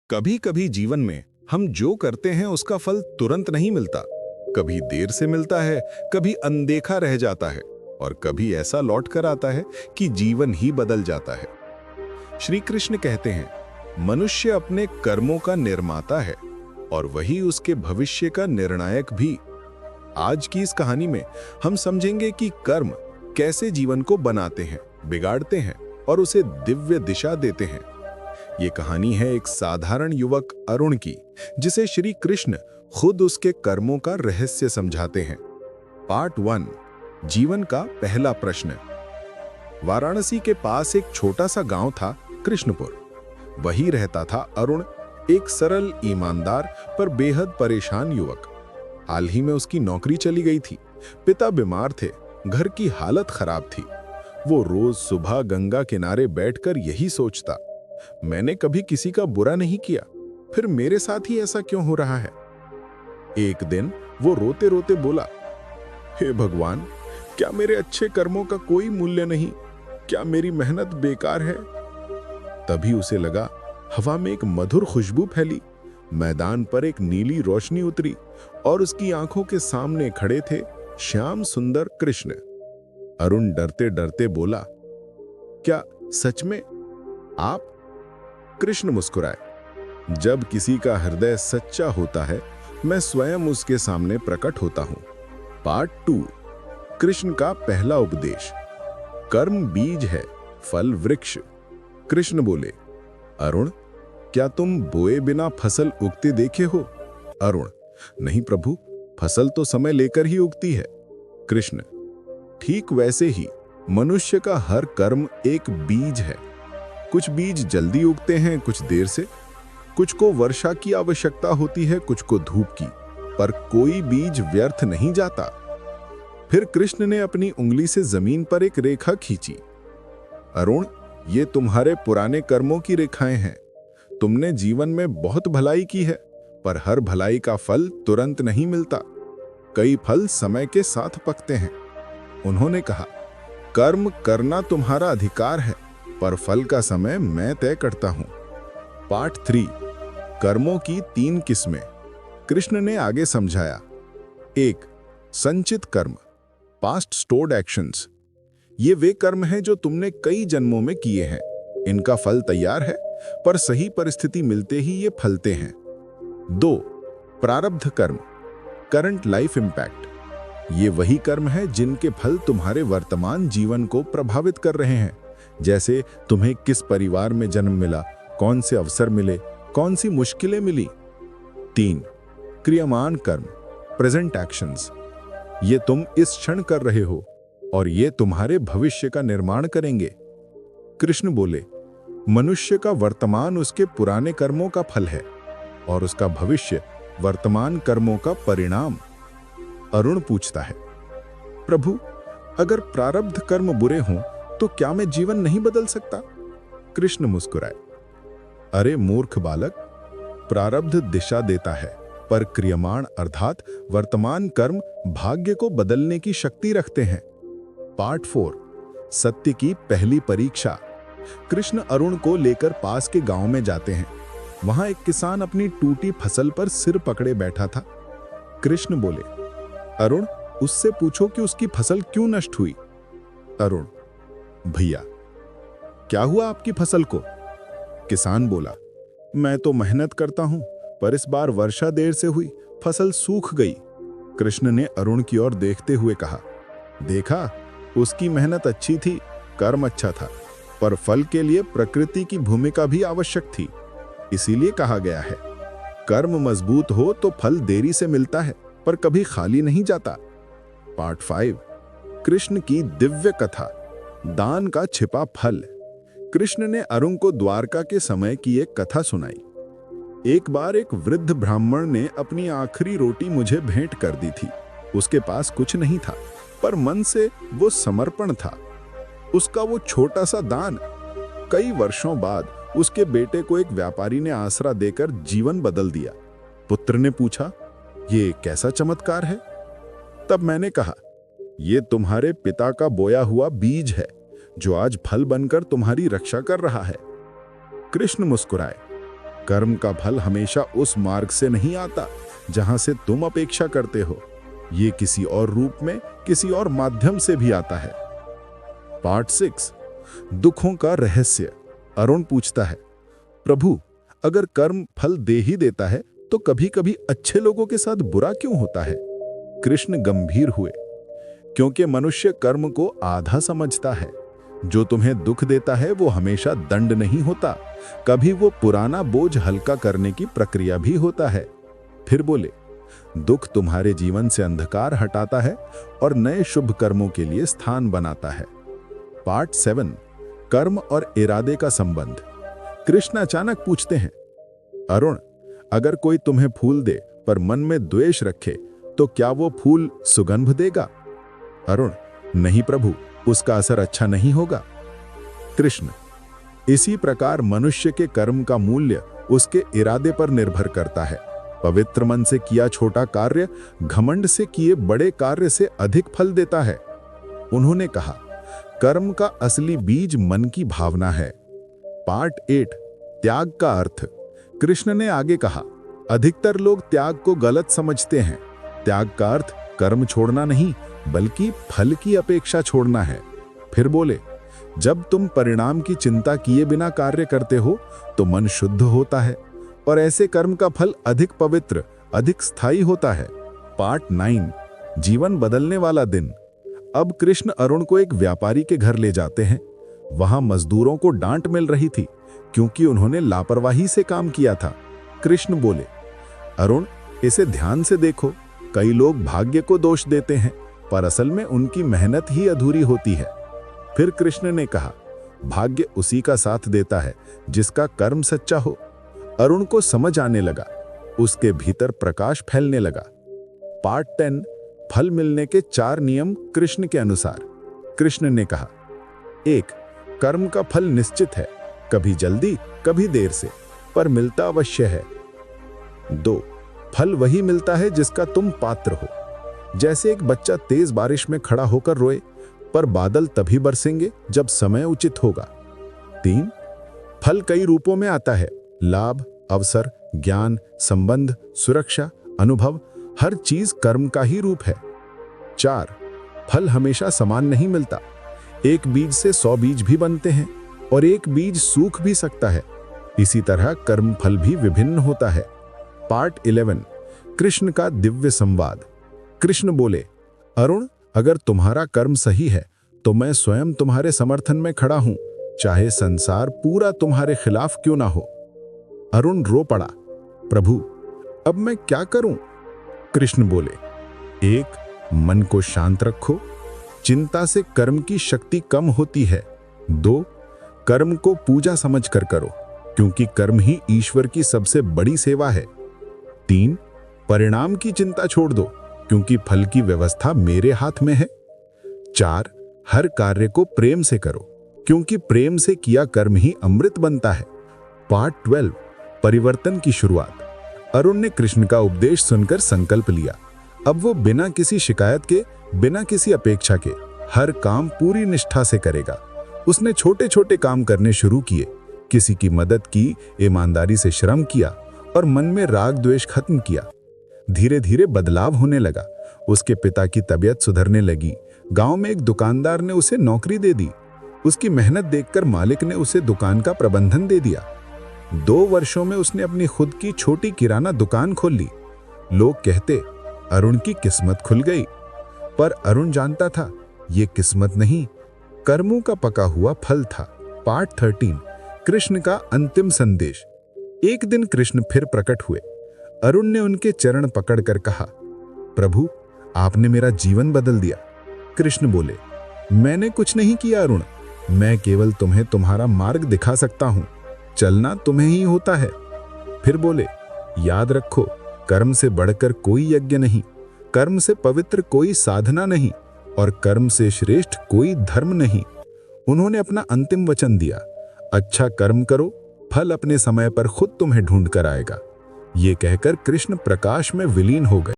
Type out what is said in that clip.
कभी कभी जीवन में हम जो करते हैं उसका फल तुरंत नहीं मिलता। कभी देर से मिलता है, कभी अनदेखा रह जाता है और कभी ऐसा लौट कर आता है कि जीवन ही बदल जाता है। श्री कृष्ण कहते हैं, मनुष्य अपने कर्मों का निर्माता है और वही उसके भविष्य का निर्णायक भी। आज की इस कहानी में हम समझेंगे कि कर्म कैसे जीवन को बनाते हैं, बिगाड़ते हैं और उसे दिव्य दिशा देते हैं। ये कहानी है एक साधारण युवक अरुण की, जिसे श्री कृष्ण खुद उसके कर्मों का रहस्य समझाते हैं। पार्ट 1, जीवन का पहला प्रश्न। वाराणसी के पास एक छोटा सा गांव था, कृष्णपुर। वहीं रहता था अरुण, एक सरल, ईमानदार पर बेहद परेशान युवक। हाल ही में उसकी नौकरी चली गई थी। पिता बीमार थे, घर की हालत खराब थी। वो रोज सुबह गंगा किनारे बैठकर यही सोचता, मैंने कभी किसी का बुरा नहीं किया, फिर मेरे साथ ही ऐसा क्यों हो रहा है। एक दिन वो रोते रोते बोला, हे भगवान, क्या मेरे अच्छे कर्मों का कोई मूल्य नहीं? क्या मेरी मेहनत बेकार है? तभी उसे लगा, हवा में एक मधुर खुशबू फैली, मैदान पर एक नीली रोशनी उतरी और उसकी आंखों के सामने खड़े थे श्याम सुंदर कृष्ण। अरुण डरते डरते बोला, क्या सच में आप? कृष्ण मुस्कुराए, जब किसी का हृदय सच्चा होता है, मैं स्वयं उसके सामने प्रकट होता हूं। पार्ट 2, कृष्ण का पहला उपदेश। कर्म बीज है, फल वृक्ष। कृष्ण बोले, अरुण, क्या तुम बोए बिना फसल उगते देखे हो? अरुण, नहीं प्रभु, फसल तो समय लेकर ही उगती है। कृष्ण, ठीक वैसे ही मनुष्य का हर कर्म एक बीज है। कुछ बीज जल्दी उगते हैं, कुछ देर से। कुछ को वर्षा की आवश्यकता होती है, कुछ को धूप की, पर कोई बीज व्यर्थ नहीं जाता। फिर कृष्ण ने अपनी उंगली से जमीन पर एक रेखा खींची। अरुण, ये तुम्हारे पुराने कर्मों की रेखाएं हैं। तुमने जीवन में बहुत भलाई की है, पर हर भलाई का फल तुरंत नहीं मिलता। कई फल समय के साथ पकते हैं। उन्होंने कहा, कर्म करना तुम्हारा अधिकार है, पर फल का समय मैं तय करता हूं। पार्ट 3, कर्मों की 3 किस्में। कृष्ण ने आगे समझाया। 1, संचित कर्म, पास्ट स्टोर्ड एक्शंस। ये वे कर्म हैं जो तुमने कई जन्मों में किए हैं। इनका फल तैयार है, पर सही परिस्थिति मिलते ही ये फलते हैं। 2, प्रारब्ध कर्म, करंट लाइफ इंपैक्ट। ये वही कर्म है जिनके फल तुम्हारे वर्तमान जीवन को प्रभावित कर रहे हैं, जैसे तुम्हें किस परिवार में जन्म मिला, कौन से अवसर मिले, कौन सी मुश्किलें मिली। 3, क्रियामान कर्म, प्रेजेंट एक्शंस। ये तुम इस क्षण कर रहे हो और ये तुम्हारे भविष्य का निर्माण करेंगे। कृष्ण बोले, मनुष्य का वर्तमान उसके पुराने कर्मों का फल है और उसका भविष्य वर्तमान कर्मों का परिणाम। अरुण पूछता है, प्रभु, अगर प्रारब्ध कर्म बुरे हों तो क्या मैं जीवन नहीं बदल सकता? कृष्ण मुस्कुराए, अरे मूर्ख बालक, प्रारब्ध दिशा देता है, पर क्रियमाण अर्थात वर्तमान कर्म भाग्य को बदलने की शक्ति रखते हैं। पार्ट 4, सत्य की पहली परीक्षा। कृष्ण अरुण को लेकर पास के गांव में जाते हैं। वहां एक किसान अपनी टूटी फसल पर सिर पकड़े बैठा था। कृष्ण बोले, अरुण, उससे पूछो कि उसकी फसल क्यों नष्ट हुई। अरुण, भैया, क्या हुआ आपकी फसल को? किसान बोला, मैं तो मेहनत करता हूं, पर इस बार वर्षा देर से हुई, फसल सूख गई। कृष्ण ने अरुण की ओर देखते हुए कहा, देखा, उसकी मेहनत अच्छी थी, कर्म अच्छा था, पर फल के लिए प्रकृति की भूमिका भी आवश्यक थी। इसीलिए कहा गया है, कर्म मजबूत हो तो फल देरी से मिलता है, पर कभी खाली नहीं जाता। पार्ट 5, कृष्ण की दिव्य कथा, दान का छिपा फल। कृष्ण ने अरुण को द्वारका के समय की एक कथा सुनाई। एक बार एक वृद्ध ब्राह्मण ने अपनी आखिरी रोटी मुझे भेंट कर दी थी। उसके पास कुछ नहीं था, पर मन से वो समर्पण था। उसका वो छोटा सा दान कई वर्षों बाद उसके बेटे को एक व्यापारी ने आसरा देकर जीवन बदल दिया। पुत्र ने पूछा, ये कैसा चमत्कार है? तब मैंने कहा, ये तुम्हारे पिता का बोया हुआ बीज है, जो आज फल बनकर तुम्हारी रक्षा कर रहा है। कृष्ण मुस्कुराए, कर्म का फल हमेशा उस मार्ग से नहीं आता जहां से तुम अपेक्षा करते हो। ये किसी और रूप में, किसी और माध्यम से भी आता है। पार्ट 6, दुखों का रहस्य। अरुण पूछता है, प्रभु, अगर कर्म फल दे ही देता है तो कभी कभी अच्छे लोगों के साथ बुरा क्यों होता है? कृष्ण गंभीर हुए, क्योंकि मनुष्य कर्म को आधा समझता है। जो तुम्हें दुख देता है वो हमेशा दंड नहीं होता, कभी वो पुराना बोझ हल्का करने की प्रक्रिया भी होता है। फिर बोले, दुख तुम्हारे जीवन से अंधकार हटाता है और नए शुभ कर्मों के लिए स्थान बनाता है। पार्ट 7, कर्म और इरादे का संबंध। कृष्ण अचानक पूछते हैं, अरुण, अगर कोई तुम्हें फूल दे पर मन में द्वेष रखे तो क्या वो फूल सुगंध देगा? अरुण, नहीं प्रभु, उसका असर अच्छा नहीं होगा। कृष्ण, इसी प्रकार मनुष्य के कर्म का मूल्य उसके इरादे पर निर्भर करता है। पवित्र मन से किया छोटा कार्य घमंड से किए बड़े कार्य से अधिक फल देता है। उन्होंने कहा, कर्म का असली बीज मन की भावना है। पार्ट 8, त्याग का अर्थ। कृष्ण ने आगे कहा, अधिकतर लोग त्याग को गलत समझते हैं। त्याग का अर्थ कर्म छोड़ना नहीं, बल्कि फल की अपेक्षा छोड़ना है। फिर बोले, जब तुम परिणाम की चिंता किए बिना कार्य करते हो तो मन शुद्ध होता है और ऐसे कर्म का फल अधिक पवित्र, अधिक स्थायी होता है। पार्ट 9, जीवन बदलने वाला दिन। अब कृष्ण अरुण को एक व्यापारी के घर ले जाते हैं। वहां मजदूरों को डांट मिल रही थी क्योंकि उन्होंने लापरवाही से काम किया था। कृष्ण बोले, अरुण, इसे ध्यान से देखो। कई लोग भाग्य को दोष देते हैं, पर असल में उनकी मेहनत ही अधूरी होती है। फिर कृष्ण ने कहा, भाग्य उसी का साथ देता है जिसका कर्म सच्चा हो। अरुण को समझ आने लगा, उसके भीतर प्रकाश फैलने लगा। पार्ट 10, फल मिलने के 4 नियम कृष्ण के अनुसार। कृष्ण ने कहा, 1, कर्म का फल निश्चित है, कभी जल्दी कभी देर से, पर मिलता अवश्य है। 2, फल वही मिलता है जिसका तुम पात्र हो। जैसे एक बच्चा तेज बारिश में खड़ा होकर रोए, पर बादल तभी बरसेंगे जब समय उचित होगा। 3, फल कई रूपों में आता है, लाभ, अवसर, ज्ञान, संबंध, सुरक्षा, अनुभव, हर चीज कर्म का ही रूप है। 4, फल हमेशा समान नहीं मिलता। एक बीज से 100 बीज भी बनते हैं और एक बीज सूख भी सकता है। इसी तरह कर्म फल भी विभिन्न होता है। पार्ट 11, कृष्ण का दिव्य संवाद। कृष्ण बोले, अरुण, अगर तुम्हारा कर्म सही है तो मैं स्वयं तुम्हारे समर्थन में खड़ा हूं, चाहे संसार पूरा तुम्हारे खिलाफ क्यों ना हो। अरुण रो पड़ा, प्रभु, अब मैं क्या करूं? कृष्ण बोले, 1, मन को शांत रखो। चिंता से कर्म की शक्ति कम होती है। 2, कर्म को पूजा समझकर करो, क्योंकि कर्म ही ईश्वर की सबसे बड़ी सेवा है। 3, परिणाम की चिंता छोड़ दो, क्योंकि फल की व्यवस्था मेरे हाथ में है। 4, हर कार्य को प्रेम से करो, क्योंकि प्रेम से किया कर्म ही अमृत बनता है। पार्ट 12, परिवर्तन की शुरुआत। अरुण ने कृष्ण का उपदेश सुनकर संकल्प लिया। अब वो बिना किसी शिकायत के, बिना किसी अपेक्षा के हर काम पूरी निष्ठा से करेगा। उसने छोटे छोटे काम करने शुरू किए, किसी की मदद की, ईमानदारी से श्रम किया और मन में राग द्वेष खत्म किया। धीरे धीरे बदलाव होने लगा। उसके पिता की तबीयत सुधरने लगी। गांव में एक दुकानदार ने उसे नौकरी दे दी। उसकी मेहनत देखकर मालिक ने उसे दुकान का प्रबंधन दे दिया। 2 वर्षों में उसने अपनी खुद की छोटी किराना दुकान खोल ली। लोग कहते, अरुण की किस्मत खुल गई, पर अरुण जानता था ये किस्मत नहीं, कर्मों का पका हुआ फल था। पार्ट 13, कृष्ण का अंतिम संदेश। एक दिन कृष्ण फिर प्रकट हुए। अरुण ने उनके चरण पकड़कर कहा, प्रभु, आपने मेरा जीवन बदल दिया। कृष्ण बोले, मैंने कुछ नहीं किया अरुण, मैं केवल तुम्हें तुम्हारा मार्ग दिखा सकता हूं। चलना तुम्हें ही होता है। फिर बोले, याद रखो, कर्म से बढ़कर कोई यज्ञ नहीं, कर्म से पवित्र कोई साधना नहीं और कर्म से श्रेष्ठ कोई धर्म नहीं। उन्होंने अपना अंतिम वचन दिया, अच्छा कर्म करो, फल अपने समय पर खुद तुम्हें ढूंढ कर आएगा। ये कहकर कृष्ण प्रकाश में विलीन हो गए।